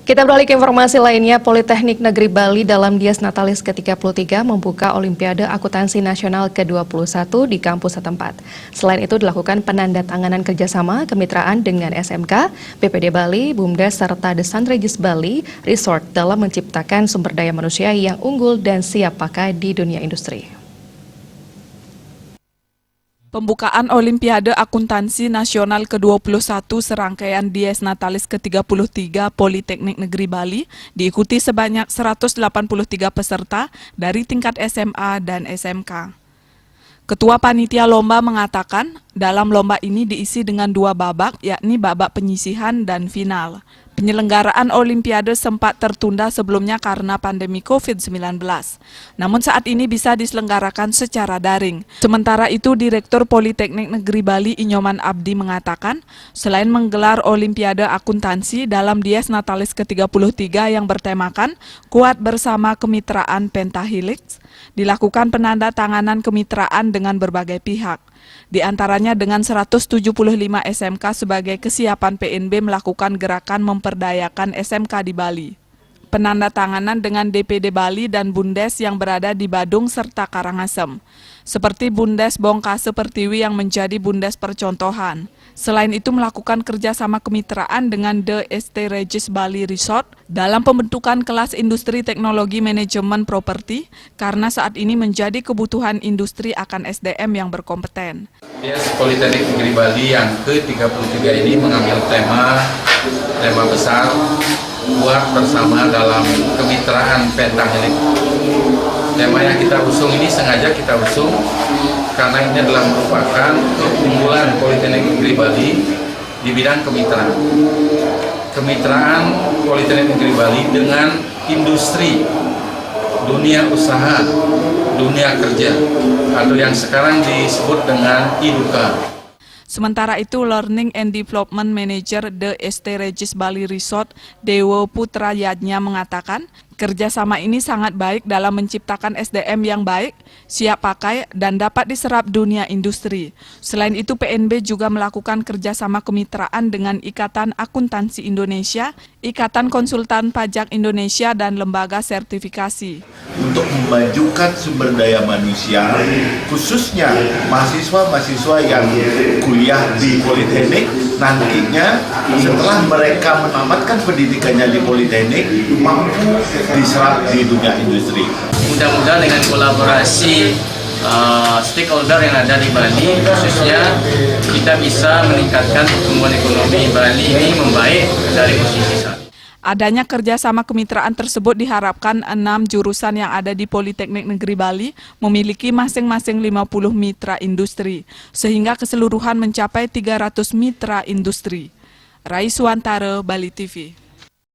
Kita beralih ke informasi lainnya, Politeknik Negeri Bali dalam Dies Natalis ke-33 membuka Olimpiade Akuntansi Nasional ke-21 di kampus setempat. Selain itu dilakukan penandatanganan kerjasama kemitraan dengan SMK, BPD Bali, BUMDes, serta The Sun Regis Bali Resort dalam menciptakan sumber daya manusia yang unggul dan siap pakai di dunia industri. Pembukaan Olimpiade Akuntansi Nasional ke-21 serangkaian Dies Natalis ke-33 Politeknik Negeri Bali diikuti sebanyak 183 peserta dari tingkat SMA dan SMK. Ketua Panitia Lomba mengatakan, dalam lomba ini diisi dengan 2 babak, yakni babak penyisihan dan final. Penyelenggaraan Olimpiade sempat tertunda sebelumnya karena pandemi COVID-19. Namun saat ini bisa diselenggarakan secara daring. Sementara itu, Direktur Politeknik Negeri Bali Inyoman Abdi mengatakan, selain menggelar Olimpiade Akuntansi dalam Dies Natalis ke-33 yang bertemakan Kuat Bersama Kemitraan Pentahelix, dilakukan penandatanganan kemitraan dengan berbagai pihak. Di antaranya dengan 175 SMK sebagai kesiapan PNB melakukan gerakan memperdayakan SMK di Bali. Penandatanganan dengan DPD Bali dan BUMDes yang berada di Badung serta Karangasem. Seperti BUMDes Bongkase Pertiwi yang menjadi BUMDes percontohan. Selain itu melakukan kerjasama kemitraan dengan The Sun Regis Bali Resort dalam pembentukan kelas industri teknologi manajemen properti karena saat ini menjadi kebutuhan industri akan SDM yang berkompeten. Dies Politeknik Negeri Bali yang ke-33 ini mengambil tema besar kuat bersama dalam kemitraan Pentahelix. Tema yang kita usung ini sengaja kita usung karena ini adalah merupakan keunggulan Politeknik Negeri Bali di bidang kemitraan. Kemitraan Politeknik Negeri Bali dengan industri, dunia usaha, dunia kerja, atau yang sekarang disebut dengan IDUKA. Sementara itu, Learning and Development Manager The Sun Regis Bali Resort, Dewo Putra Yadnya mengatakan, kerjasama ini sangat baik dalam menciptakan SDM yang baik, siap pakai, dan dapat diserap dunia industri. Selain itu, PNB juga melakukan kerjasama kemitraan dengan Ikatan Akuntansi Indonesia, Ikatan Konsultan Pajak Indonesia, dan lembaga sertifikasi. Untuk memajukan sumber daya manusia, khususnya mahasiswa-mahasiswa yang kuliah di Politeknik, nantinya setelah mereka menamatkan pendidikannya di Politeknik, mampu diserap di dunia industri. Mudah-mudahan dengan kolaborasi stakeholder yang ada di Bali, khususnya kita bisa meningkatkan pertumbuhan ekonomi Bali ini membaik dari posisi saat. Adanya kerjasama kemitraan tersebut diharapkan 6 jurusan yang ada di Politeknik Negeri Bali memiliki masing-masing 50 mitra industri, sehingga keseluruhan mencapai 300 mitra industri. Rai Suwantara, Bali TV.